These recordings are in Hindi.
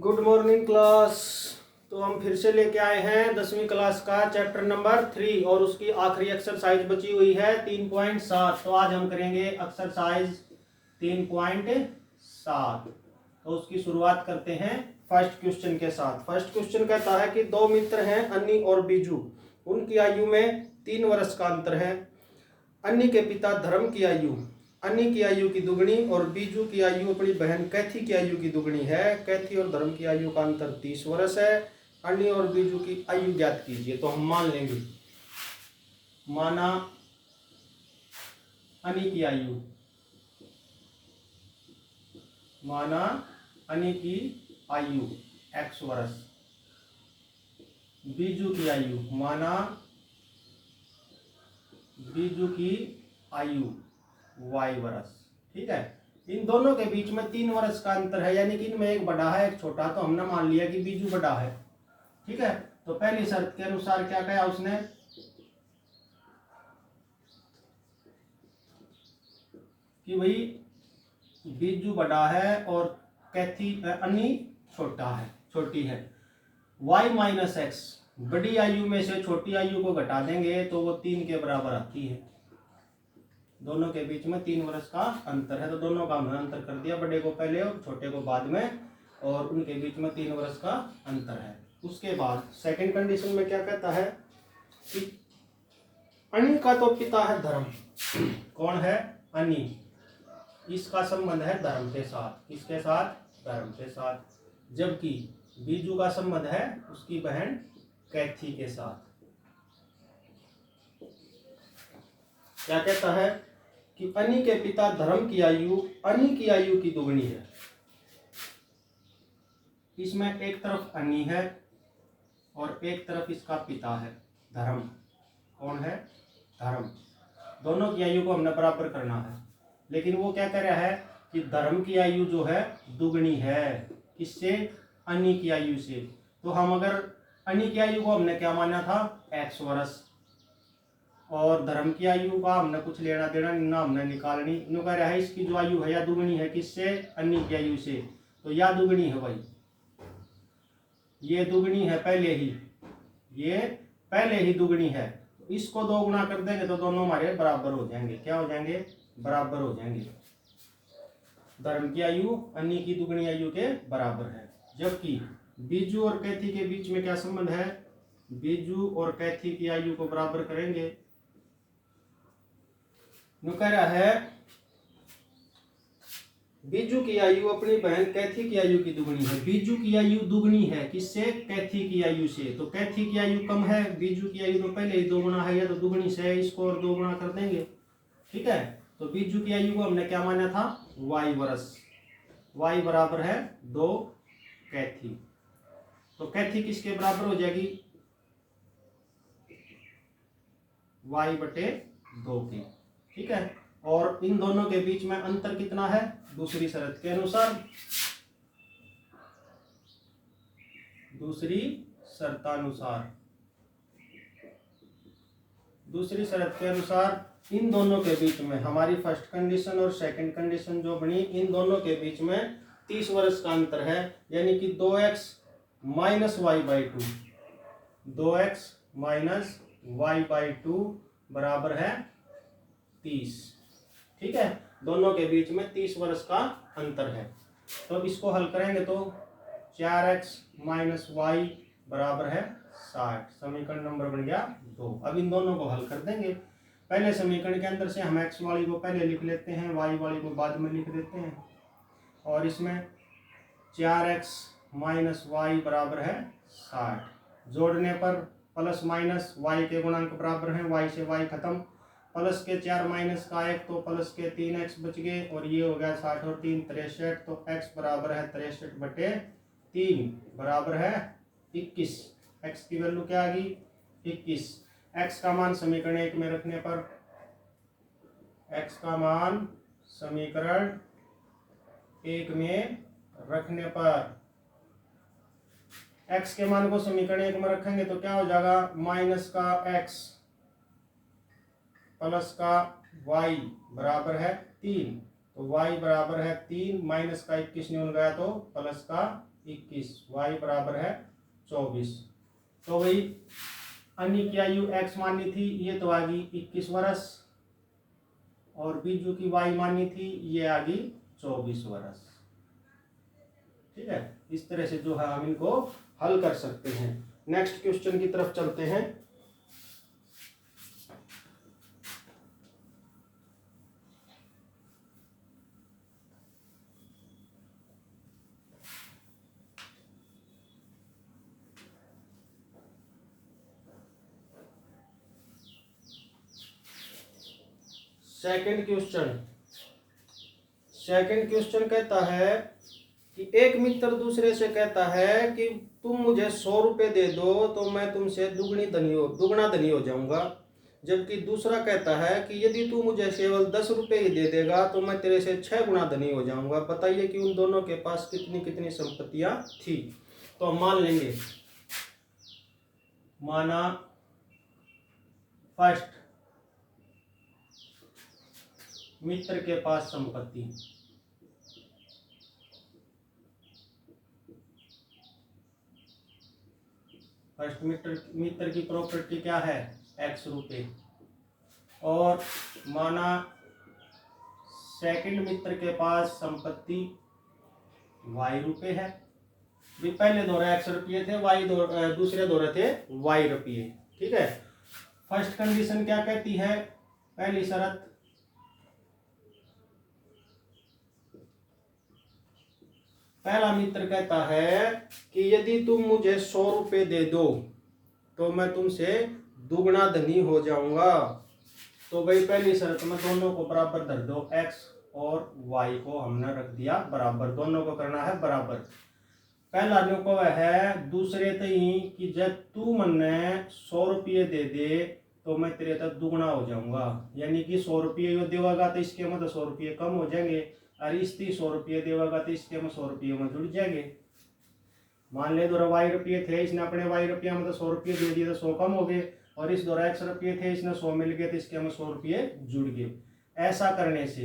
Good morning class. तो हम फिर से लेके आए हैं 10वीं क्लास का चैप्टर नंबर 3 और उसकी आखिरी एक्सरसाइज बची हुई है 3.7। तो आज हम करेंगे एक्सरसाइज 3.7। तो उसकी शुरुआत करते हैं फर्स्ट क्वेश्चन के साथ। फर्स्ट क्वेश्चन कहता है कि दो मित्र हैं अन्नी और बीजू, उनकी आयु में 3 वर्ष का अंतर है। अन्नी के पिता धर्म की आयु अन्नी की आयु की दुगनी और बीजू की आयु अपनी बहन कैथी की आयु की दुगनी है। कैथी और धर्म की आयु का अंतर 30 वर्ष है। अन्नी और बीजू की आयु ज्ञात कीजिए। तो हम मान लेंगे, माना अन्नी की आयु, माना अन्नी की आयु x वर्ष, बीजू की आयु, माना बीजू की आयु y वर्ष। ठीक है, इन दोनों के बीच में 3 वर्ष का अंतर है, यानी कि इनमें एक बड़ा है एक छोटा। तो हमने मान लिया कि बीजू बड़ा है। ठीक है, तो पहली शर्त के अनुसार क्या कहा उसने कि भाई बीजू बड़ा है और कैथी अन्नी छोटी है। y माइनस एक्स, बड़ी आयु में से छोटी आयु को घटा देंगे तो वो 3 के बराबर आती है। दोनों के बीच में 3 वर्ष का अंतर है, तो दोनों का हमने अंतर कर दिया, बड़े को पहले और छोटे को बाद में, और उनके बीच में 3 वर्ष का अंतर है। उसके बाद सेकंड कंडीशन में क्या कहता है कि अन्नी का तो पिता है धर्म। कौन है? अन्नी। इसका संबंध है धर्म के साथ। किसके साथ? धर्म के साथ। जबकि बीजू का संबंध है उसकी बहन कैथी के साथ। क्या कहता है कि अन्नी के पिता धर्म की आयु अन्नी की आयु की दुगनी है। इसमें एक तरफ अन्नी है और एक तरफ इसका पिता है धर्म। कौन है? धर्म। दोनों की आयु को हमने बराबर करना है, लेकिन वो क्या कह रहा है कि धर्म की आयु जो है दुगनी है। किससे? अन्नी की आयु से। तो हम अगर अन्नी की आयु को हमने क्या माना था? x वर्ष, और धर्म की आयु का हमने कुछ लेना देना ना, हमने निकालनी। इन्हों कह रहा है इसकी जो आयु है या दुगनी है। किससे? अन्नी की आयु से। तो या दुगनी है भाई, ये दुगनी है पहले ही, ये पहले ही दुगनी है। तो इसको 2 गुना कर देंगे तो दोनों हमारे बराबर हो जाएंगे। क्या हो जाएंगे? बराबर हो जाएंगे। धर्म की आयु अन्नी की दुगनी आयु के बराबर है। जबकि बीजू और कैथी के बीच में क्या संबंध है? बीजू और कैथी की आयु को बराबर करेंगे। कह रहा है बीजू की आयु अपनी बहन कैथी की आयु की दुगनी है। बीजू की आयु दुगनी है किससे? कैथी की आयु से। तो कैथी की आयु कम है, बीजू की आयु तो पहले ही 2 गुना है, या तो दुगनी से है, इसको और 2 गुना कर देंगे। ठीक है, तो बीजू की आयु को हमने क्या माना था? y वर्ष। y बराबर है 2 कैथी। तो कैथी किसके बराबर हो जाएगी? y बटे 2 के। ठीक है, और इन दोनों के बीच में अंतर कितना है? दूसरी शर्त के अनुसार, दूसरी शर्तानुसार, दूसरी शर्त के अनुसार इन दोनों के बीच में हमारी फर्स्ट कंडीशन और सेकंड कंडीशन जो बनी, इन दोनों के बीच में 30 वर्ष का अंतर है, यानी कि 2x minus y by 2, 2x minus y by 2 बराबर है 30। ठीक है, दोनों के बीच में 30 वर्ष का अंतर है। तो अब इसको हल करेंगे तो 4x माइनस वाई बराबर है 60। समीकरण नंबर बन गया 2। अब इन दोनों को हल कर देंगे। पहले समीकरण के अंदर से हम x वाली को पहले लिख लेते हैं, y वाली को बाद में लिख देते हैं, और इसमें 4x माइनस वाई बराबर है 60। जोड़ने पर प्लस माइनस y के गुणांक बराबर हैं, y से y खत्म, प्लस के 4 माइनस का 1 तो प्लस के 3x बच गए, और ये हो गया 60 और 3 63। तो x बराबर है 63 बटे 3 बराबर है 21। x की वैल्यू क्या आ गई? 21। x का मान समीकरण 1 में रखने पर, x का मान समीकरण 1 में रखने पर, x के मान को समीकरण 1 में रखेंगे तो क्या हो जाएगा? माइनस का x प्लस का y बराबर है 3। तो y बराबर है 3, माइनस का 21 न्यून गया तो प्लस का 21, y बराबर है 24। तो वही अन्य की आयु x मानी थी, ये तो आ गई 21 वर्ष, और बीजू की y मानी थी, ये आ गई 24 वर्ष। ठीक है, इस तरह से जो है हम इनको हल कर सकते हैं। नेक्स्ट क्वेश्चन की तरफ चलते हैं। सेकंड क्वेश्चन कहता है कि एक मित्र दूसरे से कहता है कि तुम मुझे 100 रुपये दे दो तो मैं तुमसे दुगना धनी हो जाऊंगा। जबकि दूसरा कहता है कि यदि तू मुझे केवल 10 रुपये ही दे देगा तो मैं तेरे से 6 गुना धनी हो जाऊंगा। बताइए कि उन दोनों के पास कितनी कितनी संपत्तियां थी। तो हम मान लेंगे, माना फर्स्ट मित्र के पास संपत्ति, फर्स्ट मित्र की प्रॉपर्टी क्या है, x रुपये। और माना सेकंड मित्र के पास संपत्ति y रुपये है। भी पहले दौरे x रुपये थे, दूसरे दौरे थे y रुपये। ठीक है, फर्स्ट कंडीशन क्या कहती है, पहली शर्त पहला मित्र कहता है कि यदि तुम मुझे 100 रुपये दे दो तो मैं तुमसे दुगना धनी हो जाऊंगा। तो भाई पहली शर्त में दोनों को बराबर धर दो, x और y को हमने रख दिया बराबर, दोनों को करना है बराबर। पहला जो को है दूसरे तई कि जब तू मन्ने 100 रुपये दे दे तो मैं तेरे तक दुगना हो जाऊंगा। यानी कि 100 रुपये यो देगा तो इसके में 100 रुपये कम हो जाएंगे, और इस 100 रुपये देगा तो इसके में 100 रुपये में जुड़ जाएंगे। मान ले दो y रुपये थे, इसने अपने y रुपये में 100 रुपये दे दिए तो 100 कम हो गए, और इस दौरा x रुपये थे, इसने 100 मिल गए तो इसके में 100 रुपये जुड़ गए। ऐसा करने से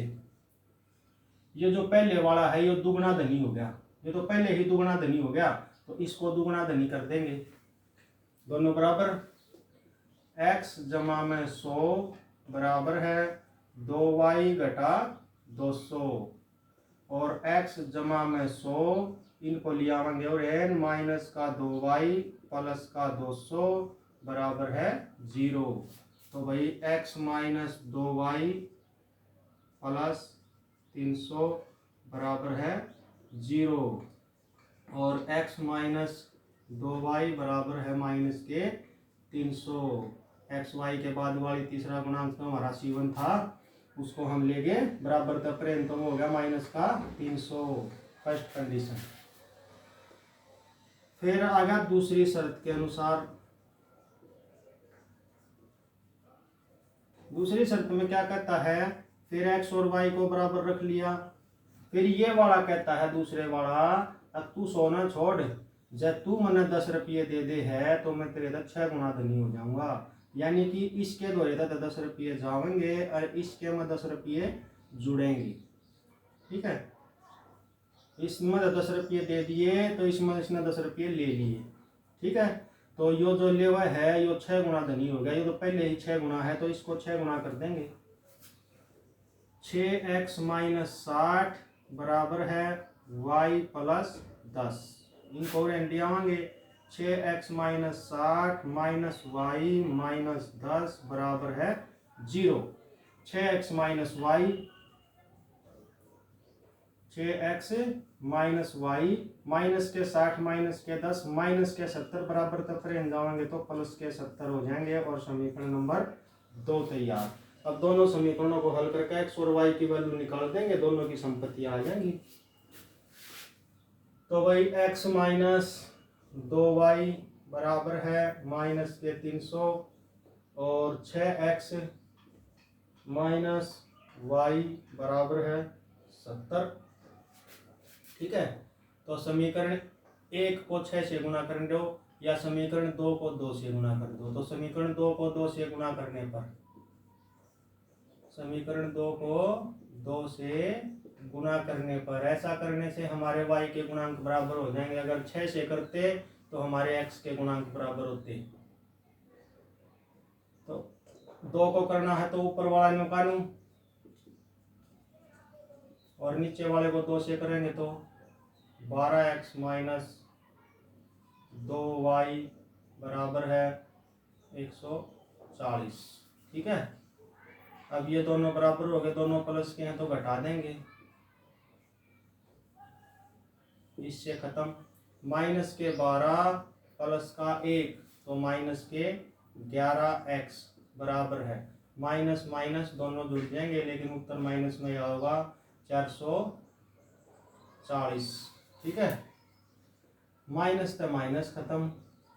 ये जो पहले वाला है ये दुगना धनी हो गया, ये तो पहले ही दुगना धनी हो गया, तो इसको दुगना धनी कर देंगे। दोनों बराबर x जमा में 100 बराबर है 2y घटा 200, और x जमा में 100 इनको लिया आवेंगे और n माइनस का 2y प्लस का 200 बराबर है 0। तो भाई x माइनस 2y प्लस 300 बराबर है 0, और x माइनस 2y बराबर है माइनस के 300। xy के बाद वाली तीसरा गुणांक तो हमारा C1 था, उसको हम ले गए बराबर तक प्रेम, तो हो गया माइनस का 300, फर्स्ट कंडीशन। फिर आ गया दूसरी शर्त के अनुसार। दूसरी शर्त में क्या कहता है, फिर x और y को बराबर रख लिया। फिर ये वाला कहता है दूसरे वाला, अब तू सोना छोड़, जब तू मने 10 रुपये दे दे है तो मैं तेरे तक 6 गुना धनी हो जाऊंगा। यानी कि इसके द्वारे तक 10 रुपये जाएंगे और इसके में 10 रुपये जुड़ेंगे। ठीक है, इसमें 10 रुपये दे दिए तो इसमें इसने 10 रुपये ले लिए। ठीक है, तो यो जो लेवा है यो 6 गुना धनी हो गया, ये तो पहले ही 6 गुना है तो इसको 6 गुना कर देंगे। 6x माइनस 60 बराबर है y प्लस 10, इनको रेंडी आवांगे। 6x minus 60 minus y minus 10 बराबर है 0। 6x minus y, 6x minus y minus के 60 माइनस के 10 माइनस के 70 बराबर तक रेंज जाएंगे तो प्लस के 70 हो जाएंगे, और समीकरण नंबर 2 तैयार। अब दोनों समीकरणों को हल करके x और y की वैल्यू निकाल देंगे, दोनों की संपत्तियां आ जाएंगी। तो भाई x माइनस 2y बराबर है माइनस के 300, और 6x माइनस y बराबर है 70। ठीक है, तो समीकरण 1 को 6 से गुना कर दो, या समीकरण 2 को 2 से गुना कर दो। तो समीकरण 2 को 2 से गुना करने पर, समीकरण 2 को 2 से गुना करने पर, ऐसा करने से हमारे y के गुणांक बराबर हो जाएंगे। अगर 6 से करते तो हमारे x के गुणांक बराबर होते। तो 2 को करना है तो ऊपर वाला निकालूं और नीचे वाले को 2 से करेंगे तो 12x माइनस 2y बराबर है 140। ठीक है, अब ये दोनों बराबर हो गए, दोनों प्लस के हैं तो घटा देंगे, इससे खत्म। माइनस के 12 प्लस का 1 तो माइनस के 11x बराबर है, माइनस माइनस दोनों जुड़ जाएंगे, लेकिन उत्तर माइनस में क्या होगा 440। ठीक है, माइनस तो माइनस खत्म,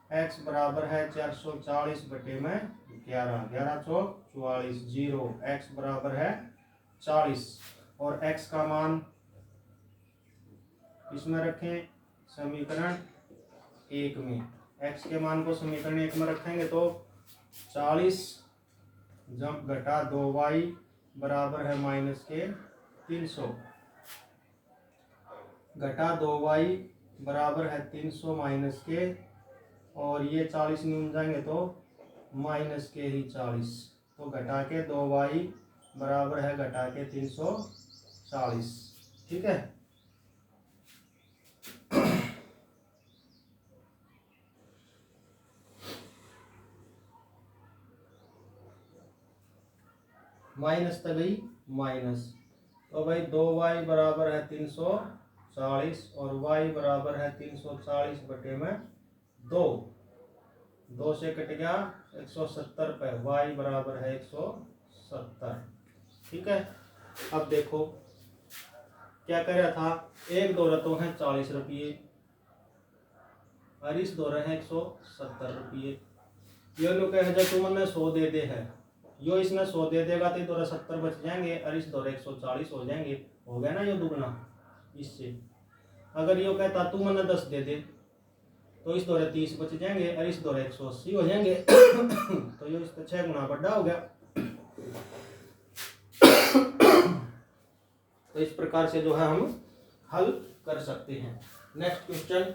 x बराबर है 440 बटे में 11, 11 चौक 44, 0, x बराबर है 40 और x का मान इसमें रखें समीकरण 1 में। x के मान को समीकरण 1 में रखेंगे तो 40 जब घटा 2y बराबर है माइनस के 300, घटा 2y बराबर है 300 माइनस के, और ये 40 में उन जाएंगे तो माइनस के ही 40, तो घटा के 2y बराबर है घटा के 340। ठीक है, माइनस तो गई माइनस, तो भाई 2y बराबर है 340 और y बराबर है 340 बटे में 2, 2 से कट गया 170 पे, y बराबर है 170। ठीक है, अब देखो क्या कर रहा था, एक दो रतों हैं 40 रुपये और इस दो रहे 170 रुपये। ये लोग कहे जब तुम ने 100 दे दे है, यो इसने 100 दे देगा तो दो 70 बच जाएंगे और इस दो 140 हो जाएंगे, हो गया ना ये दुगना इससे। अगर यो कहता तू मैंने 10 दे दे तो इस दौरे 30 बच जाएंगे और इस दौरे 180 हो जाएंगे तो ये इसका 6 गुना बड़ा हो गया। तो इस प्रकार से जो है हम हल कर सकते हैं। Next question,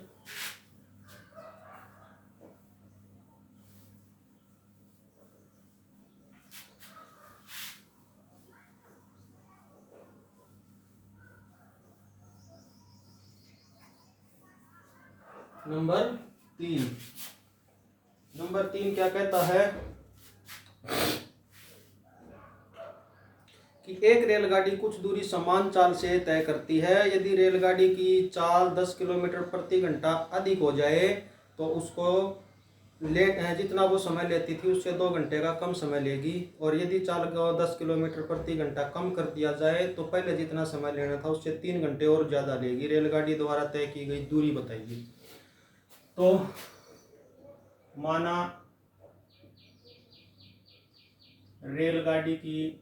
number 3। नंबर 3 क्या कहता है कि एक रेलगाड़ी कुछ दूरी समान चाल से तय करती है। यदि रेलगाड़ी की चाल 10 किलोमीटर प्रति घंटा अधिक हो जाए तो उसको जितना वो समय लेती थी उससे 2 घंटे का कम समय लेगी, और यदि चाल को 10 किलोमीटर प्रति घंटा कम कर दिया जाए तो पहले जितना समय लेना था उससे 3 घंटे और ज़्यादा लेगी। रेलगाड़ी द्वारा तय की गई दूरी बताइए। तो माना रेलगाड़ी की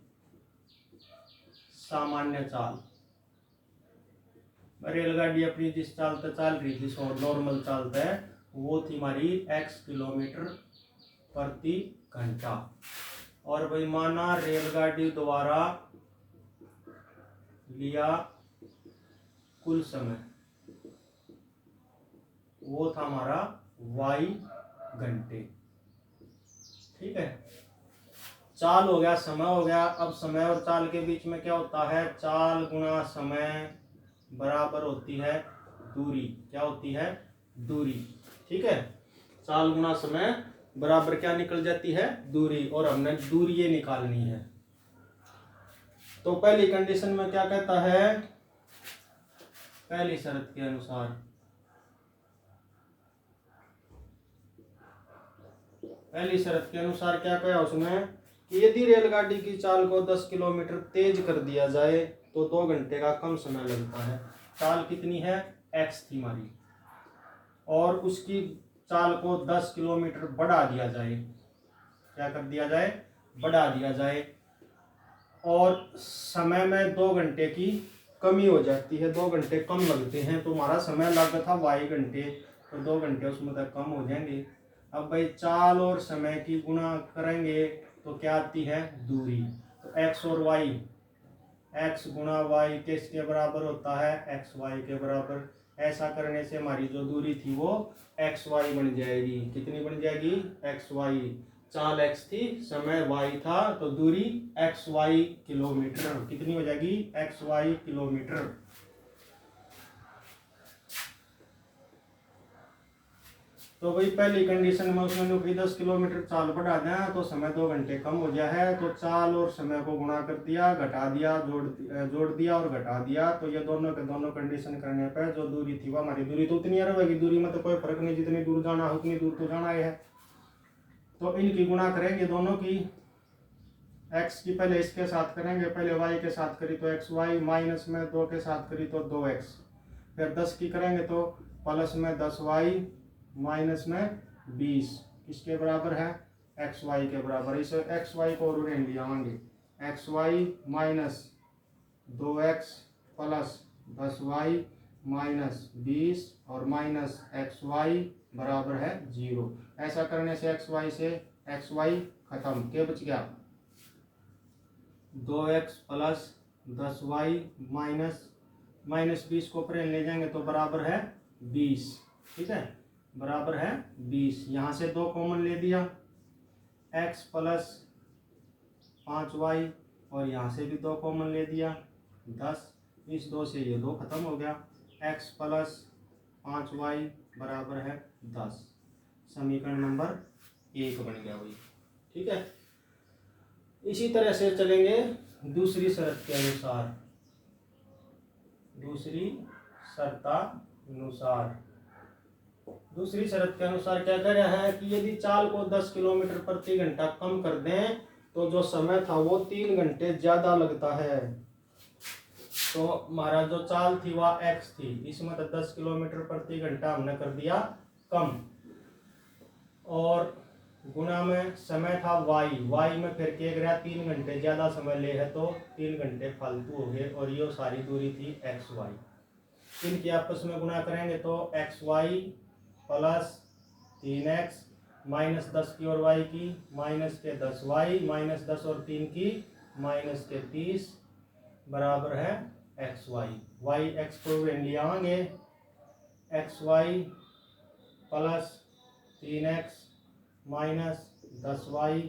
सामान्य चाल, रेलगाड़ी अपनी जिस चाल पे चल रही थी, नॉर्मल चाल पे, वो थी हमारी x किलोमीटर प्रति घंटा। और भाई माना रेलगाड़ी द्वारा लिया कुल समय, वो था हमारा y घंटे। ठीक है, चाल हो गया, समय हो गया। अब समय और चाल के बीच में क्या होता है, चाल गुणा समय बराबर होती है दूरी। क्या होती है, दूरी। ठीक है, चाल गुणा समय बराबर क्या निकल जाती है, दूरी, और हमने दूरी ये निकालनी है। तो पहली कंडीशन में क्या कहता है, पहली शर्त के अनुसार क्या कहा उसमें कि यदि रेलगाड़ी की चाल को 10 किलोमीटर तेज कर दिया जाए तो 2 घंटे का कम समय लगता है। चाल कितनी है, x थी हमारी, और उसकी चाल को 10 किलोमीटर बढ़ा दिया जाए। क्या कर दिया जाए, बढ़ा दिया जाए, और समय में 2 घंटे की कमी हो जाती है, 2 घंटे कम लगते हैं, तो हमारा समय लगा था y घंटे, तो 2 घंटे उसमें तक कम हो जाएंगे। अब भाई चाल और समय की गुणा करेंगे तो क्या आती है, दूरी। तो x और y x गुणा वाई किसके बराबर होता है, एक्स वाई के बराबर। ऐसा करने से हमारी जो दूरी थी वो एक्स वाई बन जाएगी। कितनी बन जाएगी, एक्स वाई। चाल एक्स थी, समय वाई था, तो दूरी एक्स वाई किलोमीटर। कितनी हो जाएगी, एक्स वाई किलोमीटर। तो भाई पहली कंडीशन में उसने भी 10 किलोमीटर चाल बढ़ा दिया तो समय 2 घंटे कम हो गया है। तो चाल और समय को गुणा कर दिया, घटा दिया, जोड़ दिया और घटा दिया। तो ये दोनों के दोनों कंडीशन करने पर जो दूरी थी वो हमारी दूरी तो उतनी रहेगी। दूरी में तो कोई फर्क नहीं, जितनी दूर जाना है उतनी दूर तो जाना है। तो इनकी गुणा करेंगे दोनों की। एक्स की पहले इसके साथ करेंगे, पहले वाई के साथ करी तो एक्स वाई, माइनस में 2 के साथ करी तो 2x। फिर 10 की करेंगे तो प्लस में 10y माइनस में 20 किसके बराबर है, एक्स वाई के बराबर। इसे एक्स वाई को और ले आएंगे, x y minus 2x plus 10y minus 20 और माइनस एक्स वाई बराबर है 0। ऐसा करने से एक्स वाई से एक्स वाई खत्म, क्या बच गया, 2x प्लस 10y माइनस 20 को ऊपर ले जाएंगे तो बराबर है 20। ठीक है, बराबर है 20। यहाँ से 2 कॉमन ले दिया, x प्लस 5y और यहाँ से भी 2 कॉमन ले दिया 10। इस 2 से ये 2 खत्म हो गया, x प्लस 5y बराबर है 10। समीकरण नंबर 1 बन गया भाई। ठीक है, इसी तरह से चलेंगे दूसरी शर्त के अनुसार। दूसरी शर्तानुसार दूसरी शर्त के अनुसार क्या कह रहा है कि यदि चाल को 10 किलोमीटर प्रति घंटा कम कर दें तो जो समय था वो 3 घंटे ज्यादा लगता है। तो हमारा जो चाल थी वह x थी, इसमें तो 10 किलोमीटर प्रति घंटा हमने कर दिया कम, और गुणा में समय था y में फिर क्या गया 3 घंटे ज्यादा समय ले है तो 3 घंटे फालतू हो गए, और ये सारी दूरी थी एक्स वाई। इनकी आपस में गुणा करेंगे तो x y plus 3x minus 10 की और y की माइनस के 10y माइनस 10 और 3 की माइनस के 30 बराबर है एक्स वाई। वाई एक्स को ले आएंगे, x y plus 3x minus 10y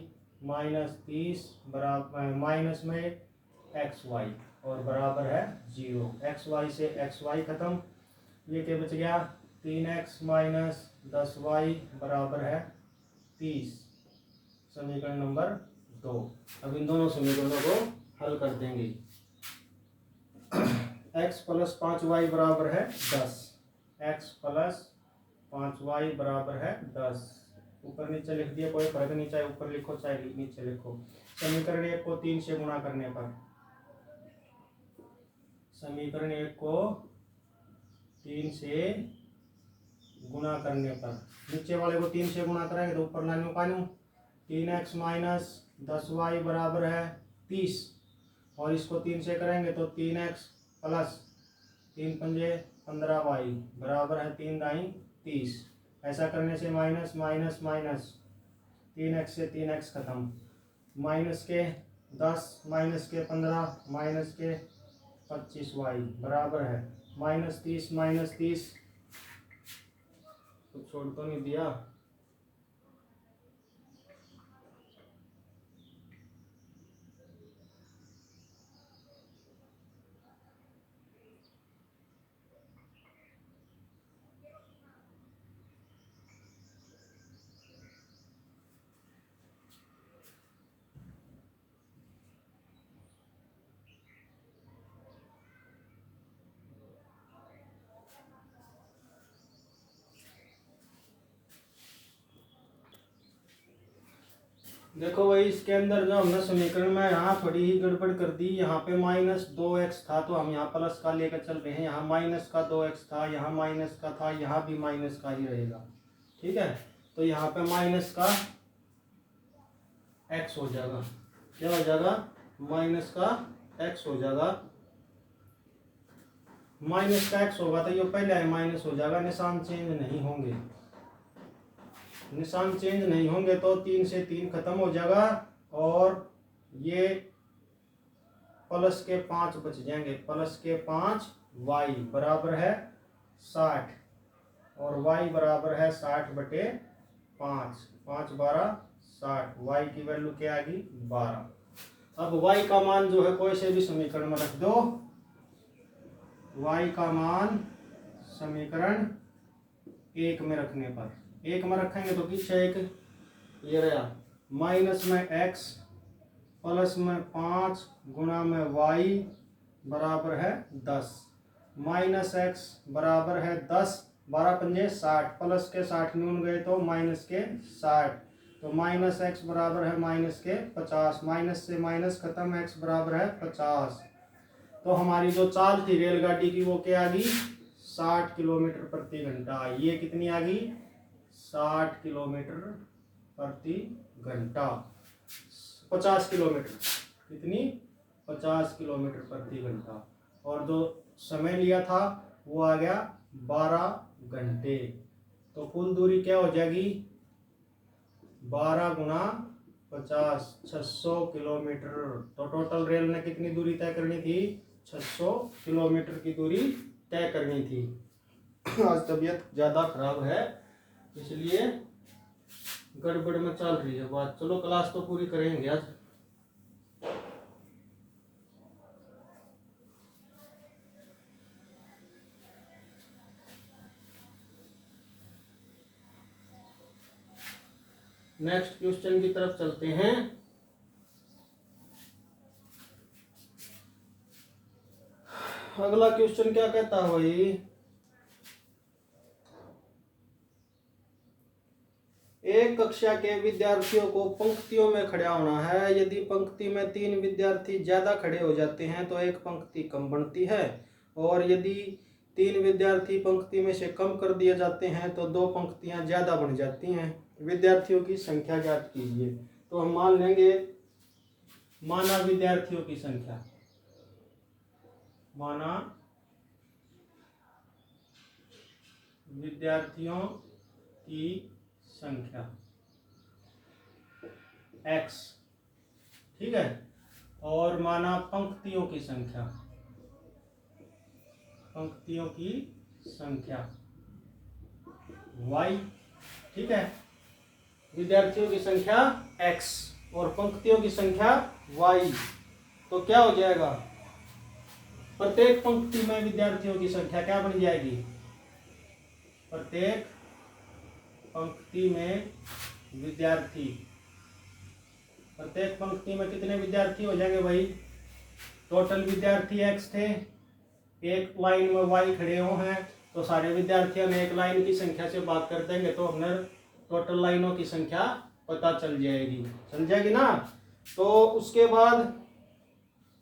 minus 30 बराबर माइनस में एक्स वाई और बराबर है 0। एक्स वाई से एक्स वाई खत्म, ये क्या बच गया 3x माइनस 10y बराबर है 30। समीकरण नंबर 2। अब इन दोनों समीकरणों को हल कर देंगे। x प्लस 5y बराबर है 10, x प्लस 5y बराबर है 10। ऊपर नीचे लिख दिया, कोई फर्क नहीं, चाहे ऊपर लिखो चाहे नीचे लिखो। समीकरण 1 को 3 से गुणा करने पर, समीकरण 1 को 3 से गुणा करने पर, नीचे वाले को 3 से गुणा करेंगे तो ऊपर लाने कानू 3x माइनस 10y बराबर है 30, और इसको 3 से करेंगे तो 3x प्लस 3 पंजे 15y बराबर है 3 दाई 30। ऐसा करने से माइनस माइनस माइनस 3x से 3x खत्म, माइनस के 10 माइनस के 15 माइनस के 25y बराबर है माइनस 30 कुछ छोड़ तो नहीं दिया। देखो भाई, इसके अंदर जो हमने समीकरण में यहाँ थोड़ी ही गड़बड़ कर दी। यहाँ पे माइनस 2x था तो हम यहाँ प्लस का लेकर चल रहे हैं। यहाँ माइनस का 2x था, यहाँ माइनस का था, यहाँ भी माइनस का ही रहेगा। ठीक है, तो यहाँ पे माइनस का x हो जाएगा। क्या हो जाएगा, माइनस का x हो जाएगा। माइनस का x होगा तो ये पहले है माइनस हो जाएगा, निशान चेंज नहीं होंगे। निशान चेंज नहीं होंगे तो 3 से 3 खत्म हो जाएगा, और ये प्लस के 5 बच जाएंगे, प्लस के 5 y बराबर है 60 और y बराबर है 60/5, 5 12 60, y की वैल्यू क्या आ गई 12। अब y का मान जो है कोई से भी समीकरण में रख दो, y का मान समीकरण 1 में रखने पर, 1 में रखेंगे तो पीछे एक ये रहा माइनस में x प्लस में 5 गुणा में y बराबर है 10, माइनस x बराबर है 10, 12 पंजे 60, प्लस के 60 नून गए तो माइनस के 60, तो माइनस x बराबर है माइनस के 50, माइनस से माइनस खत्म, x बराबर है 50। तो हमारी जो चाल थी रेलगाड़ी की वो क्या आ गई 60 किलोमीटर प्रति घंटा। ये कितनी आ गई 60 किलोमीटर प्रति घंटा, 50 किलोमीटर, कितनी 50 किलोमीटर प्रति घंटा। और जो समय लिया था वो आ गया 12 घंटे। तो कुल दूरी क्या हो जाएगी 12 गुणा 50, 600 किलोमीटर। तो टोटल रेल ने कितनी दूरी तय करनी थी 600 किलोमीटर की दूरी तय करनी थी। आज तबीयत ज़्यादा खराब है इसलिए गड़बड़ में चल रही है बात। चलो क्लास तो पूरी करेंगे आज। नेक्स्ट क्वेश्चन की तरफ चलते हैं। अगला क्वेश्चन क्या कहता है भाई, एक कक्षा के विद्यार्थियों को पंक्तियों में खड़ा होना है। यदि पंक्ति में 3 विद्यार्थी ज्यादा खड़े हो जाते हैं तो एक पंक्ति कम बनती है, और यदि 3 विद्यार्थी पंक्ति में से कम कर दिए जाते हैं तो 2 पंक्तियां ज्यादा बन जाती हैं। विद्यार्थियों की संख्या ज्ञात कीजिए। तो हम मान लेंगे माना विद्यार्थियों की संख्या, माना विद्यार्थियों की संख्या x, ठीक है, और माना पंक्तियों की संख्या, पंक्तियों की संख्या y, ठीक है। विद्यार्थियों की संख्या x और पंक्तियों की संख्या y, तो क्या हो जाएगा प्रत्येक पंक्ति में विद्यार्थियों की संख्या क्या बन जाएगी, प्रत्येक पंक्ति में विद्यार्थी, प्रत्येक पंक्ति में कितने विद्यार्थी हो जाएंगे भाई, टोटल विद्यार्थी x थे, एक लाइन में y खड़े हो हैं तो सारे विद्यार्थियों ने एक लाइन की संख्या से बात कर देंगे तो हमने टोटल लाइनों की संख्या पता चल जाएगी ना। तो उसके बाद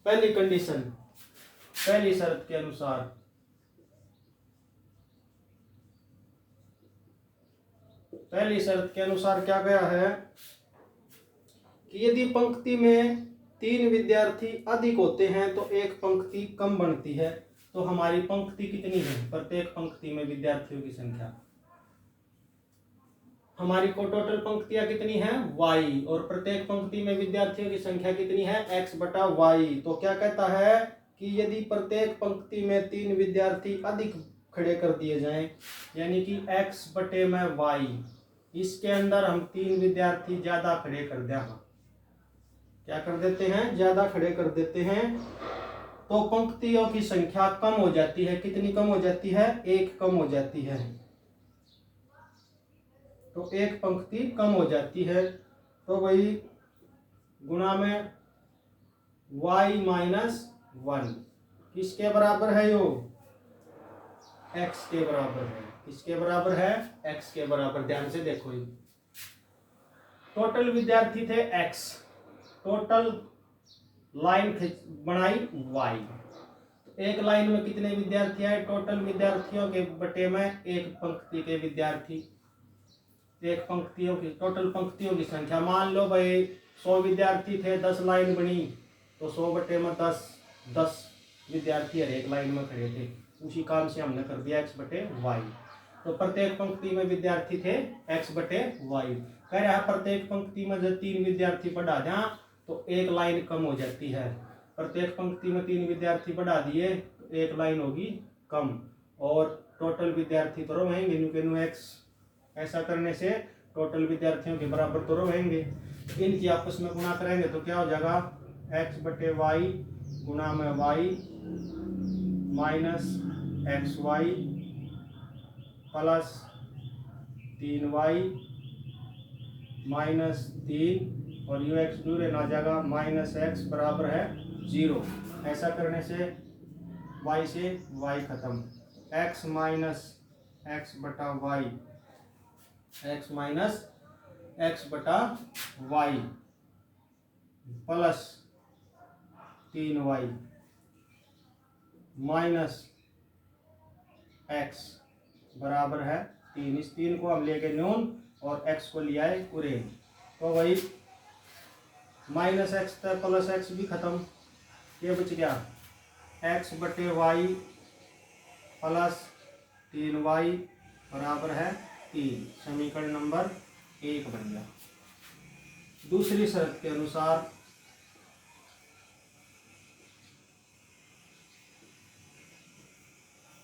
पहली कंडीशन, पहली शर्त के अनुसार, पहली शर्त के अनुसार क्या गया है कि यदि पंक्ति में 3 विद्यार्थी अधिक होते हैं तो एक पंक्ति कम बनती है। तो हमारी पंक्ति कितनी है, प्रत्येक पंक्ति में विद्यार्थियों की संख्या, हमारी को टोटल पंक्तियां कितनी है y, और प्रत्येक पंक्ति में विद्यार्थियों की संख्या कितनी है x/y। तो क्या कहता है कि यदि प्रत्येक पंक्ति में 3 विद्यार्थी अधिक खड़े कर दिए जाएं, यानी कि x/y, इसके अंदर हम 3 विद्यार्थी ज्यादा खड़े कर देंगे, क्या कर देते हैं ज्यादा खड़े कर देते हैं, तो पंक्तियों की संख्या कम हो जाती है। कितनी कम हो जाती है, 1 कम हो जाती है। तो एक पंक्ति कम हो जाती है। तो वही गुणा में y-1 किसके बराबर है, यो x के बराबर है। किसके बराबर है, x के बराबर। ध्यान से देखो, ये टोटल विद्यार्थी थे x, टोटल लाइन बनाई y, एक लाइन में कितने विद्यार्थी आए, टोटल विद्यार्थियों के बटे में एक पंक्ति के विद्यार्थी, एक पंक्तियों की टोटल पंक्तियों की संख्या। मान लो भाई 100 विद्यार्थी थे, 10 लाइन बनी, तो 100/10 विद्यार्थी हर एक लाइन में खड़े थे। उसी काम से हमने कर दिया x/y। तो प्रत्येक पंक्ति में विद्यार्थी थे x/y। कह रहा है प्रत्येक पंक्ति में जब 3 विद्यार्थी बढ़ा दें तो एक लाइन कम हो जाती है। प्रत्येक पंक्ति में 3 विद्यार्थी बढ़ा दिए तो एक लाइन होगी कम, और टोटल विद्यार्थी तो रहेंगे न्यू के न्यू एक्स। ऐसा करने से टोटल विद्यार्थियों के बराबर तो रहेंगे। इनकी आपस में गुणा करेंगे तो क्या हो जाएगा, एक्स बटे वाई गुणा में y minus x y plus 3y minus 3 और यू एक्स दूर ना जाएगा माइनस एक्स बराबर है 0। ऐसा करने से y से y खत्म, x माइनस एक्स बटा वाई, एक्स माइनस एक्स बटा y plus 3y minus x बराबर है 3। इस 3 को हम लेके न्यून और x को लिया है उरे, तो वही माइनस एक्स था प्लस एक्स भी खत्म, ये बच गया x बटे वाई प्लस 3y बराबर है 3। समीकरण नंबर 1 बन गया। दूसरी शर्त के अनुसार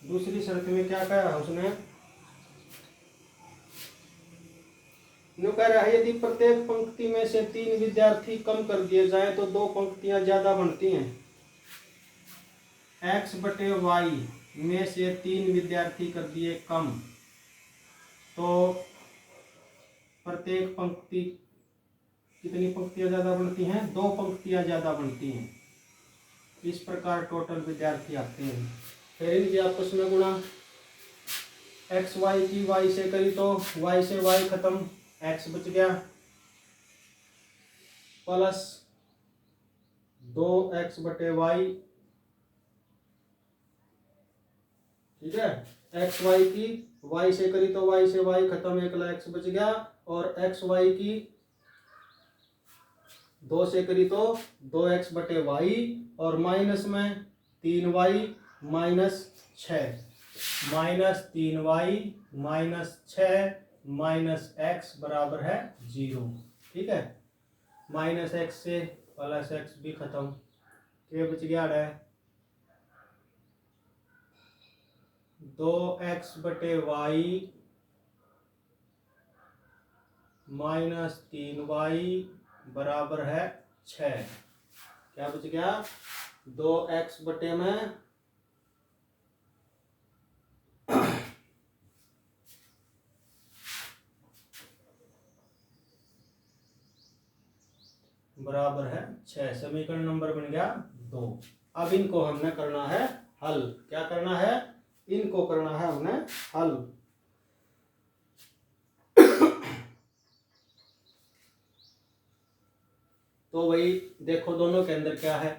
दूसरी शर्त में क्या कहा उसने, न्यू कह रहा है यदि प्रत्येक पंक्ति में से 3 विद्यार्थी कम कर दिए जाए तो 2 पंक्तियां ज्यादा बनती हैं। x बटे वाई में से 3 विद्यार्थी कर दिए कम तो प्रत्येक पंक्ति कितनी पंक्तियां ज्यादा बनती हैं, 2 पंक्तियां ज्यादा बनती हैं। इस प्रकार टोटल विद्यार्थी आते हैं। फिर इनकी आपस में गुणा, एक्स वाई की वाई से करी तो वाई से वाई खत्म, एक्स बच गया प्लस 2x बटे वाई, ठीक है। एक्स वाई की वाई से करी तो वाई से वाई खत्म, एक एक्स बच गया, और एक्स वाई की 2 से करी तो 2x बटे वाई, और माइनस में 3y minus 6 minus 3y minus 6 minus x बराबर है 0, ठीक है। माइनस एक्स से प्लस एक्स भी खत्म, क्या बच गया है 2x बटे वाई माइनस 3y बराबर है 6। क्या बच गया 2x बटे में बराबर है 6। समीकरण नंबर बन गया 2। अब इनको हमने करना है हल। क्या करना है, इनको करना है हमने हल। तो वही देखो दोनों के अंदर क्या है,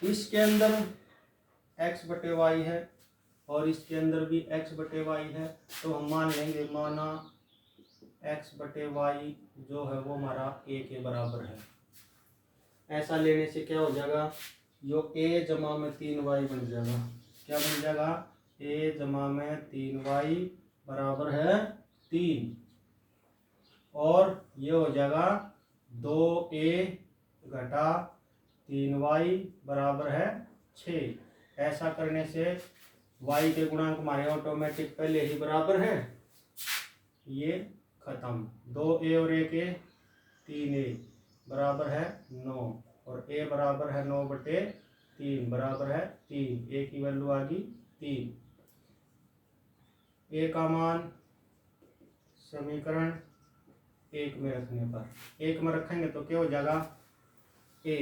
इसके अंदर x बटे वाई है और इसके अंदर भी x बटे वाई है, तो हम मान लेंगे माना x बटे वाई जो है वो हमारा a के बराबर है। ऐसा लेने से क्या हो जाएगा, यो a जमा में 3y बन जाएगा। क्या बन जाएगा, a जमा में 3y बराबर है 3, और ये हो जाएगा 2a घटा 3y बराबर है 6। ऐसा करने से y के गुणांक हमारे ऑटोमेटिक पहले ही बराबर है, ये खत्म। 2a और 1a 3a बराबर है 9, और a बराबर है 9 बटे 3 बराबर है 3। a की वैल्यू आ गई 3। a का मान समीकरण 1 में रखने पर, 1 में रखेंगे तो क्या हो जाएगा, a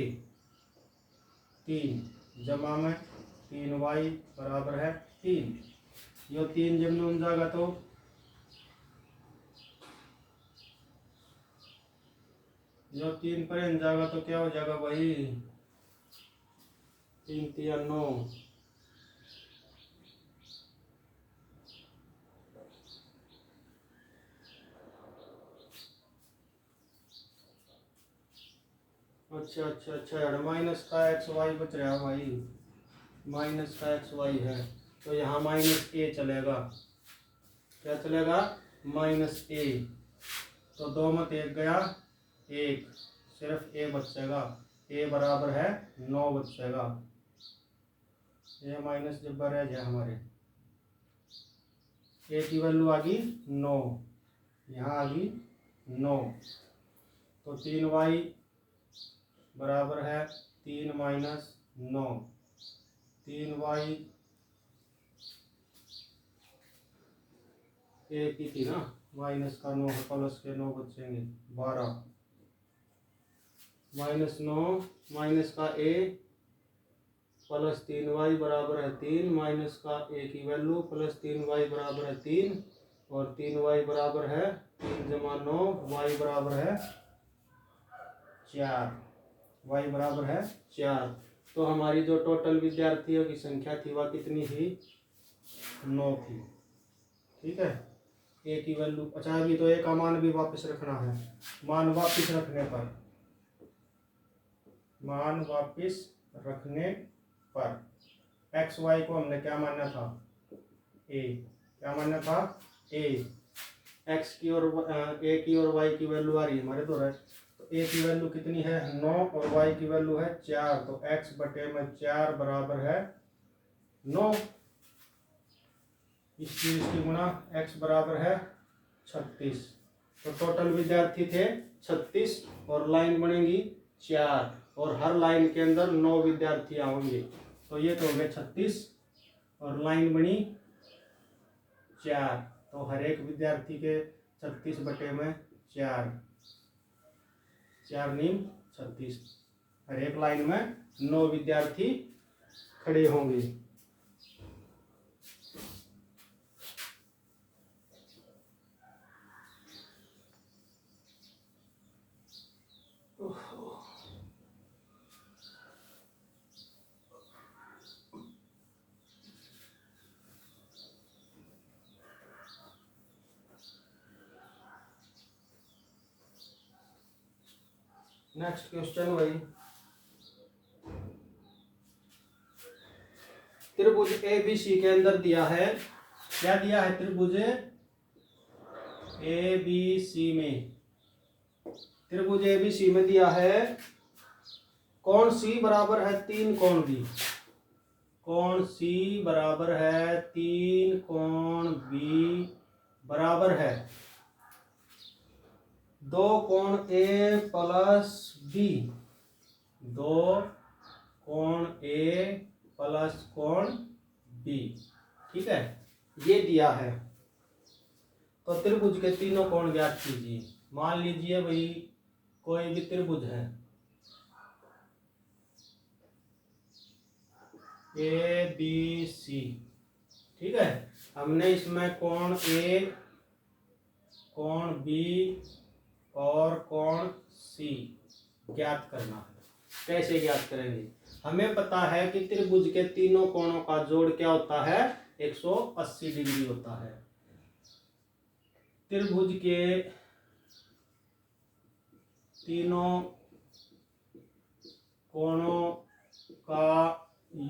3 जमा में 3y बराबर है 3। यो 3 जब में जाएगा तो जो 3 पर जाएगा तो क्या हो जाएगा भाई, 3 3 9। अच्छा अच्छा अच्छा, माइनस का एक्स वाई बच रहा है भाई, माइनस का एक्स वाई है तो यहाँ माइनस ए चलेगा। क्या चलेगा, माइनस ए, तो 2 में 1 गया 1, सिर्फ ए बचेगा। ए बराबर है 9 बचेगा। ए माइनस जब रह जाए हमारे, ए की वैल्यू आ गई 9, यहाँ आ गई 9, तो 3y बराबर है 3 माइनस 9, 3y ए की थी ना, माइनस का 9 प्लस के 9 बचेंगे 12, माइनस 9 माइनस का ए प्लस 3y बराबर है 3, माइनस का ए की वैल्यू प्लस 3y बराबर है 3, और 3y बराबर है 3 जमा 9, y बराबर है 4, y बराबर है 4। तो हमारी जो टोटल विद्यार्थियों की संख्या थी वह कितनी थी? 9 थी। ठीक है, ए की वैल्यू, अच्छा अभी तो ए का मान भी वापस रखना है। मान वापस रखने पर, मान वापस रखने पर एक्स वाई को हमने क्या मानना था? ए। क्या मानना था? ए। एक्स की और ए की और वाई की वैल्यू आ रही है हमारे द्वारा, तो ए की वैल्यू कितनी है? 9 और वाई की वैल्यू है 4, तो एक्स बटे में 4 बराबर है 9। इस चीज की गुना x बराबर है 36। तो टोटल विद्यार्थी थे 36 और लाइन बनेगी 4, और हर लाइन के अंदर 9 विद्यार्थी आएंगे, तो ये तो हो गए 36 और लाइन बनी 4, तो हर एक विद्यार्थी के 36 बटे में 4, 4 नीम 36, हर एक लाइन में 9 विद्यार्थी खड़े होंगे। नेक्स्ट क्वेश्चन वही, त्रिभुज एबीसी के अंदर दिया है, क्या दिया है? त्रिभुज एबीसी में, त्रिभुज एबीसी में दिया है कोण सी बराबर है 3 कोण बी, कोण सी बराबर है 3 कोण बी बराबर है 2 कोण ए प्लस बी, 2 कोण ए प्लस कोण बी। ठीक है, ये दिया है, तो त्रिभुज के तीनों कोण ज्ञात कीजिए। मान लीजिए भाई कोई भी त्रिभुज है ए बी सी, ठीक है, हमने इसमें कोण ए, कोण बी और कोण सी ज्ञात करना है। कैसे ज्ञात करेंगे? हमें पता है कि त्रिभुज के तीनों कोणों का जोड़ क्या होता है? 180 डिग्री होता है। त्रिभुज के तीनों कोणों का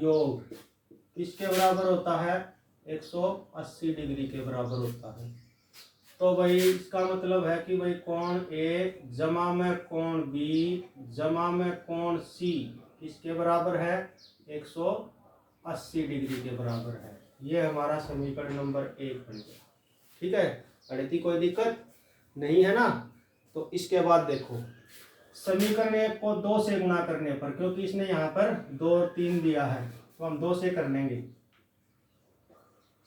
योग किसके बराबर होता है? 180 डिग्री के बराबर होता है। तो भाई इसका मतलब है कि भाई कोण ए जमा में कोण बी जमा में कोण सी किसके बराबर है? 180 डिग्री के बराबर है। ये हमारा समीकरण नंबर 1 बन गया। ठीक है, अड़ती कोई दिक्कत नहीं है ना? तो इसके बाद देखो, समीकरण 1 को 2 से गुणा करने पर, क्योंकि इसने यहाँ पर 2 और 3 दिया है, तो हम 2 से कर लेंगे।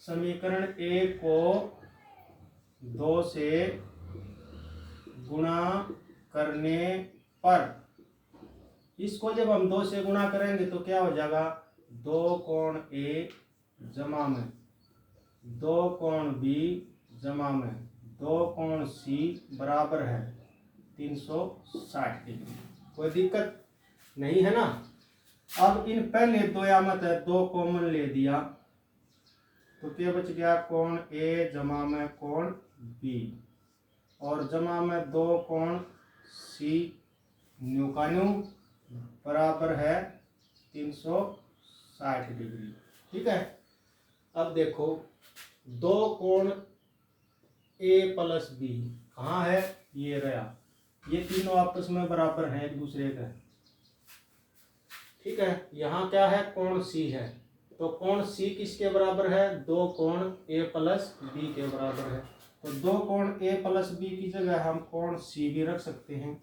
समीकरण 1 को 2 से गुणा करने पर, इसको जब हम 2 से गुणा करेंगे तो क्या हो जाएगा? 2 कोण ए जमा में 2 कोण बी जमा में 2 कोण सी बराबर है 360 डिग्री। कोई दिक्कत नहीं है ना? अब इन पहले दो यामत है, 2 कॉमन ले दिया तो क्या बच गया? कोण ए जमा में कोण बी और जमा में 2 कोण सी न्यू का न्यू बराबर है 360 डिग्री। ठीक है, अब देखो 2 कोण ए प्लस बी कहाँ है? ये रहा, ये तीनों आपस में बराबर हैं एक दूसरे का, ठीक है। यहाँ क्या है, कोण सी है, तो कोण सी किसके बराबर है, दो कोण ए प्लस बी के बराबर है। तो दो कोण ए प्लस बी की जगह हम कोण सी भी रख सकते हैं,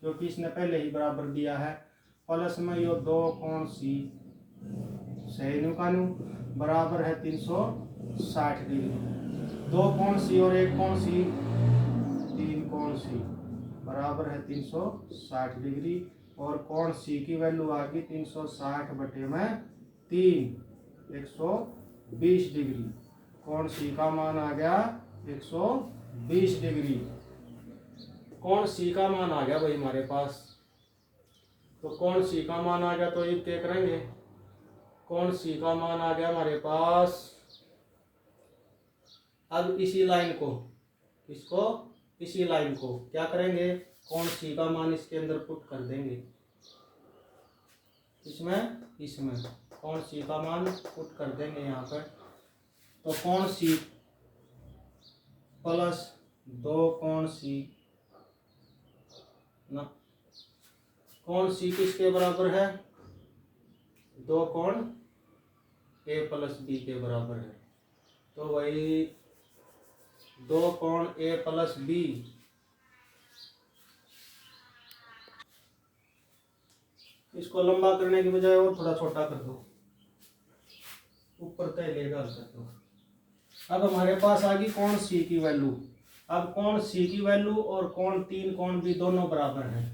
क्योंकि इसने पहले ही बराबर दिया है। प्लस में यो दो कोण सी सही कानू बराबर है 360 डिग्री। दो कोण सी और एक कोण सी, तीन कोण सी बराबर है 360 डिग्री। और कोण सी की वैल्यू आ गई 360 बटे में 3, 120 डिग्री। कोण सी का मान आ गया 120 डिग्री। कोण सी का मान आ गया भाई हमारे पास। तो कोण सी का मान आ गया तो ये क्या करेंगे, कोण सी का मान आ गया हमारे पास। अब इसी लाइन को, इसको इसी लाइन को क्या करेंगे, कोण सी का मान इसके अंदर पुट कर देंगे, इसमें कोण सी का मान पुट कर देंगे यहाँ पर। तो कोण सी प्लस दो कोण सी ना, कोण सी किसके बराबर है, दो कोण ए प्लस बी के बराबर है। तो वही दो कोण ए प्लस बी, इसको लंबा करने की बजाय और थोड़ा छोटा कर दो, ऊपर तय लेगा कर दो। अब हमारे पास आ गई कोण सी की वैल्यू। अब कोण सी की वैल्यू और कोण तीन कोण बी दोनों बराबर हैं।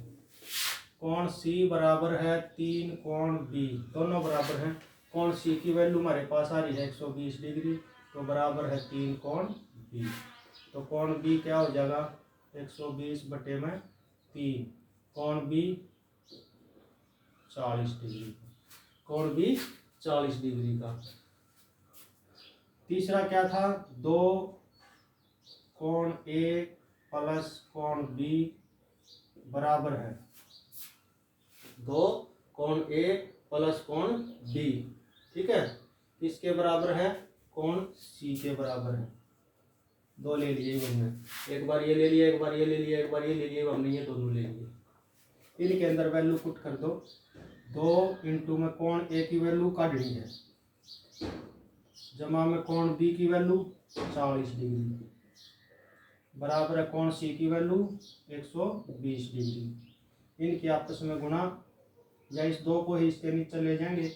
कोण सी बराबर है तीन कोण बी, दोनों बराबर हैं। कोण सी की वैल्यू हमारे पास आ रही है 120 डिग्री, तो बराबर है तीन कोण बी। तो कोण बी क्या हो जाएगा, 120 बटे में 3, कोण बी 40 डिग्री, कोण बी 40 डिग्री का। तीसरा क्या था, दो कोण ए प्लस कोण बी बराबर है, दो कोण ए प्लस कोण बी, ठीक है, किसके बराबर है, कोण सी के बराबर है। दो ले लिए हमने, एक बार ये ले लिया, एक बार ये ले लिया, एक बार ये ले लिया, हमने ये दोनों ले लिए। इनके अंदर वैल्यू पुट कर दो। दो इंटू में कोण ए की वैल्यू काटनी है, जमा में कोण बी की वैल्यू 40 डिग्री बराबर है कोण सी की वैल्यू 120 डिग्री। इनकी आपस में गुणा, या इस दो को ही इसके नीचे ले जाएंगे।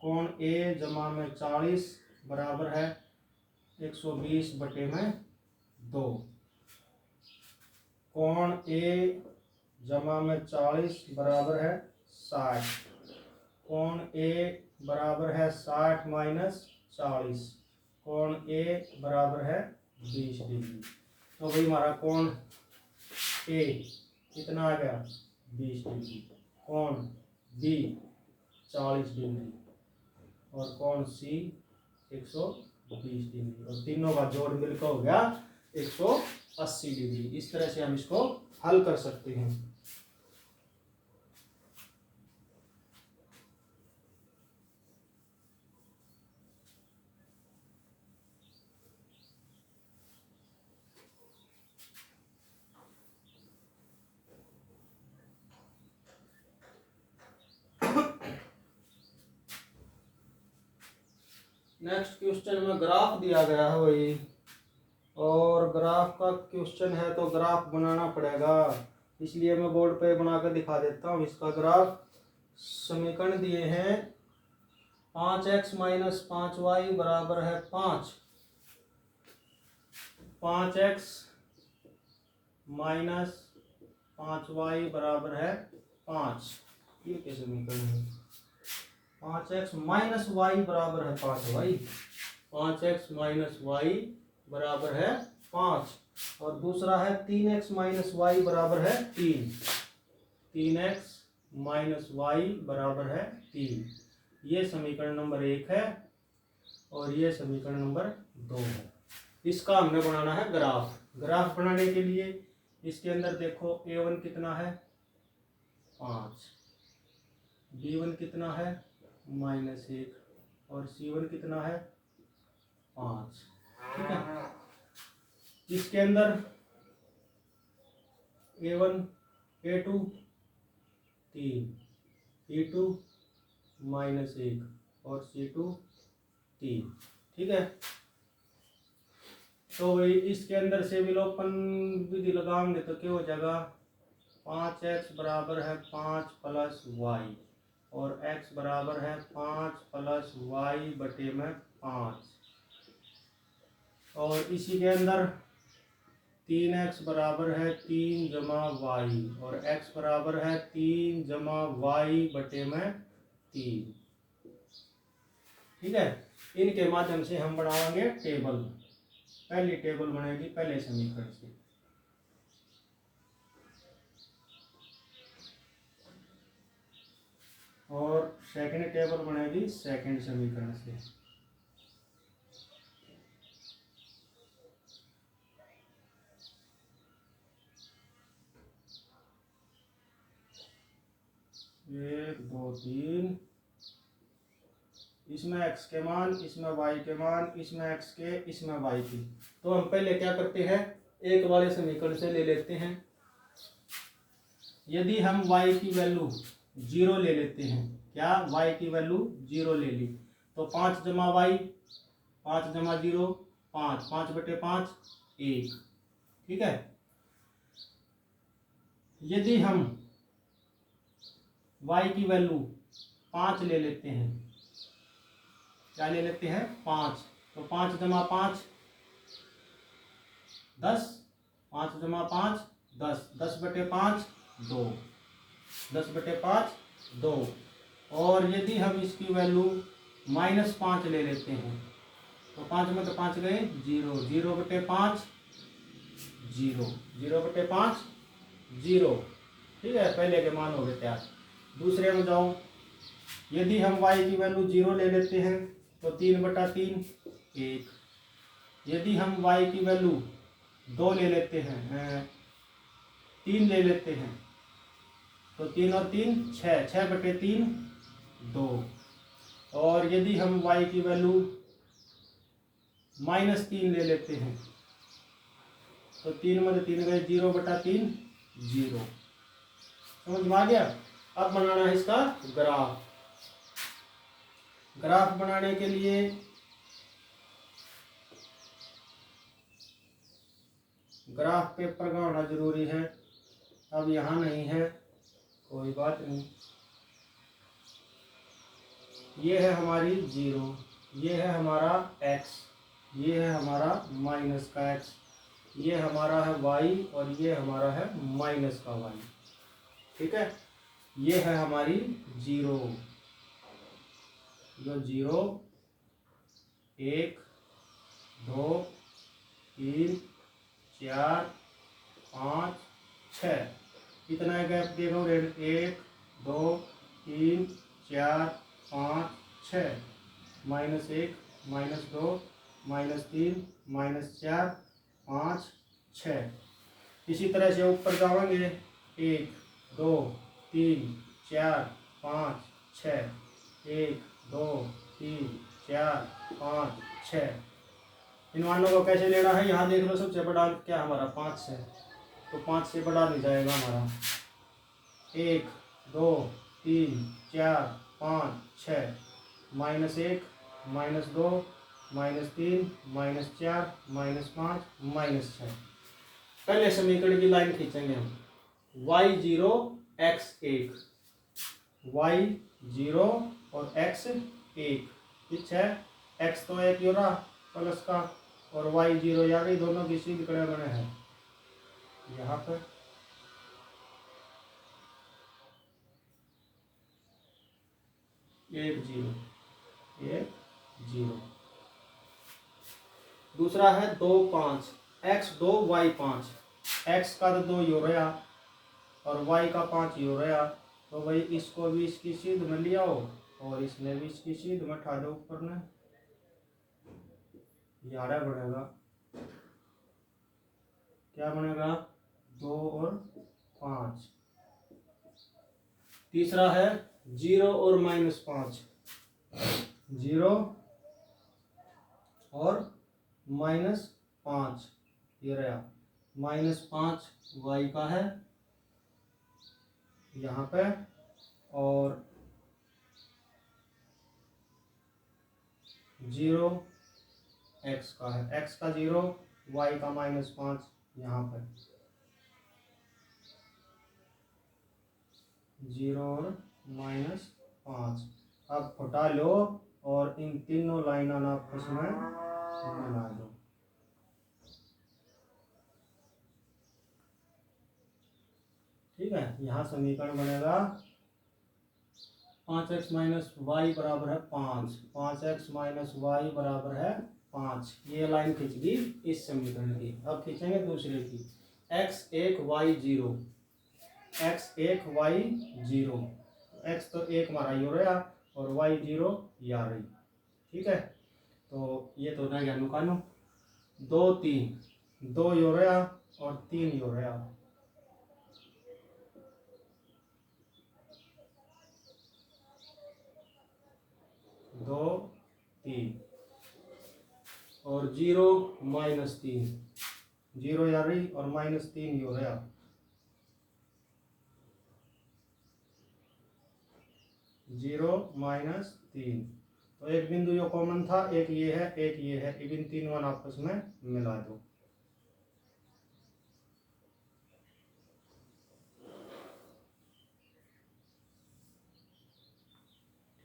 कोण ए जमा में 40 बराबर है 120 बटे में 2। कोण ए जमा में 40 बराबर है 60। कोण ए बराबर है 60 माइनस 40, कोण ए बराबर है 20 डिग्री। तो भाई हमारा कोण ए कितना आ गया 20 डिग्री, कोण बी 40 डिग्री और कोण सी 120 डिग्री, और तीनों का जोड़ मिलकर हो गया 180 डिग्री। इस तरह से हम इसको हल कर सकते हैं। नेक्स्ट क्वेश्चन में ग्राफ दिया गया है वही, और ग्राफ का क्वेश्चन है तो ग्राफ बनाना पड़ेगा, इसलिए मैं बोर्ड पे बना कर दिखा देता हूँ। इसका ग्राफ समीकरण दिए हैं 5x माइनस 5y बराबर है 5, 5x माइनस 5y बराबर है 5, ये क्या समीकरण है। 5x माइनस वाई बराबर है 5y, 5x माइनस वाई बराबर है 5, और दूसरा है 3x माइनस वाई बराबर है 3, 3x माइनस वाई बराबर है 3। ये समीकरण नंबर 1 है और ये समीकरण नंबर 2 है। इसका हमने बनाना है ग्राफ। ग्राफ बनाने के लिए इसके अंदर देखो a1 कितना है 5, b1 कितना है -1 और c1 कितना है 5, ठीक है। इसके अंदर a1 a2 3, e2 -1 और C2 3। ठीक है, तो वही इसके अंदर से विलोपन विधि लगाएंगे तो क्या हो जाएगा, 5x बराबर है 5 + y और x बराबर है 5 + y बटे में 5, और इसी के अंदर 3x बराबर है 3 जमा y और x बराबर है 3 जमा y बटे में 3। ठीक है, इनके माध्यम से हम बनाएंगे टेबल। पहली टेबल बनेगी पहले समीकरण से, और सेकंड टेबल बनेगी सेकंड समीकरण से। एक दो तीन, इसमें x के मान, इसमें y के मान, इसमें x के, इसमें y की। तो हम पहले क्या करते हैं, एक वाले समीकरण से ले लेते हैं। यदि हम y की वैल्यू 0 ले लेते हैं, क्या y की वैल्यू 0 ले ली, तो 5 जमा y, 5 जमा 0 5, 5 बटे 5 1। ठीक है, यदि हम y की वैल्यू 5 ले लेते हैं, क्या ले लेते हैं 5, तो 5 जमा 5 10, 5 जमा 5 10, 10 बटे 5 2, 10 बटे 5 2। और यदि हम इसकी वैल्यू -5 ले लेते हैं, तो 5 में तो 5 गए 0, 0 बटे 5 0, 0 बटे 5 0। ठीक है, पहले के मान हो गए तैयार। दूसरे में जाओ, यदि हम y की वैल्यू 0 ले लेते हैं तो 3 बटा 3 1। यदि हम y की वैल्यू 2 ले लेते हैं, 3 ले लेते हैं, तो 3 और 3 6, 6 बटे 3 2। और यदि हम y की वैल्यू -3 ले लेते हैं, तो 3 में 3 गए 0 बटा 3 0। समझ में आ गया। अब बनाना है इसका ग्राफ। ग्राफ बनाने के लिए ग्राफ पेपर का होना जरूरी है। अब यहाँ नहीं है, कोई बात नहीं। ये है हमारी 0, ये है हमारा x, ये है हमारा माइनस का x, ये हमारा है y और ये हमारा है माइनस का y। ठीक है, ये है हमारी 0, जो 0 1 2 3 4 5 6, कितना गैप देखो, 1 2 3 4 5 6, -1 -2 -3 -4 5 6। इसी तरह से ऊपर जाएंगे, 1 2 3 4 5 6, 1 2 3 4 5 6। इन मानों को कैसे लेना है, यहाँ देख लो, सबसे बड़ा अंक क्या हमारा 5 है, तो 5 से बड़ा नहीं जाएगा हमारा। 1 2 3 4 5 6, -1 -2 -3 -4 -5 -6। पहले समीकरण की लाइन खींचेंगे हम, y0 x1, y0 और x1 कुछ है, x तो 1 हो रहा प्लस का, और y0 या गई, दोनों की सीध कड़े बने हैं यहाँ पर। एक जीरो। दूसरा है 2 5, x2 y5, x का तो 2 हो रहा और y का 5 हो रहा, तो भाई इसको भी इसकी सीध में लिया हो और इसने भी इसकी सीध में उठा दो ऊपर ने, 11 बनेगा। क्या बनेगा, 2 और 5। तीसरा है 0 और -5, 0 और -5, ये रहा -5 y का है यहाँ पे, और 0 x का है, x का 0, y का -5 यहाँ पर 0 और -5। अब हटा लो और इन तीनों लाइन आपस में मिला दो। ठीक है, यहाँ समीकरण बनेगा 5x - y बराबर है 5, 5x - y बराबर है 5। ये लाइन खींच दी इस समीकरण की। अब खींचेंगे दूसरे की, x1 y0, x1 y0, x तो 1 हमारा यो रहा और y0 या रही। ठीक है, तो ये तो रह गया नुकानो, 2 3, 2 यो रहा और 3 यो रहा। 2 3 और 0 -3, 0 या रही और -3 यो रहा। 0 -3, तो एक बिंदु जो कॉमन था, एक ये है एक ये है, इन तीन वन आपस में मिला दो।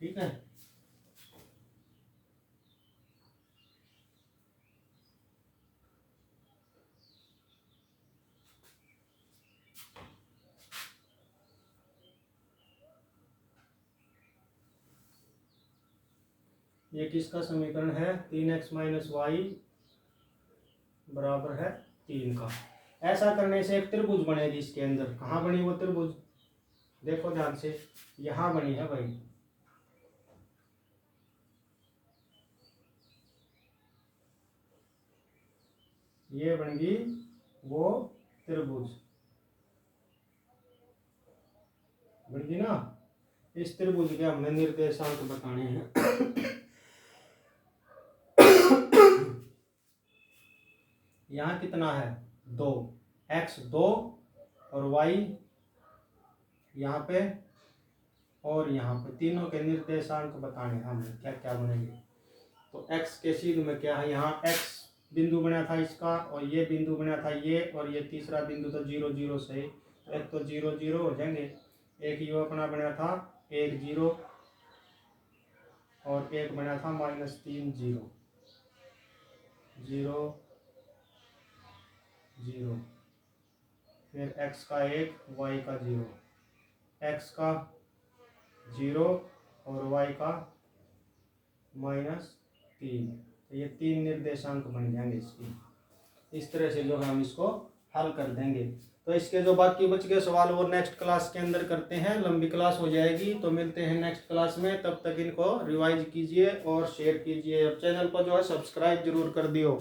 ठीक है, ये किसका समीकरण है? 3x - y बराबर है 3 का। ऐसा करने से एक त्रिभुज बनेगी इसके अंदर। कहाँ बनी वो त्रिभुज? देखो ध्यान से, यहाँ बनी है भाई। ये बन गई वो त्रिभुज, बन गई ना। इस त्रिभुज के हमने निर्देशांक बताने हैं। यहाँ कितना है? 2, x 2 और y यहाँ पे और यहाँ पे, तीनों के निर्देशांक बताने हमें क्या क्या बनेंगे। तो x के सीध में क्या है? यहाँ x बिंदु बना था इसका, और ये बिंदु बना था ये, और ये तीसरा बिंदु तो 0 0 से, एक तो 0 0 हो जाएंगे। एक ये अपना बना था 1 0 और एक बना था -3 0 0 0, फिर x का 1 y का 0, x का 0 और y का -3। तो ये 3 निर्देशांक बन जाएंगे इसकी। इस तरह से जो है हम इसको हल कर देंगे। तो इसके जो बाकी बच गए सवाल वो नेक्स्ट क्लास के अंदर करते हैं, लंबी क्लास हो जाएगी। तो मिलते हैं नेक्स्ट क्लास में, तब तक इनको रिवाइज कीजिए और शेयर कीजिए। चैनल को जो है सब्सक्राइब जरूर कर दियो।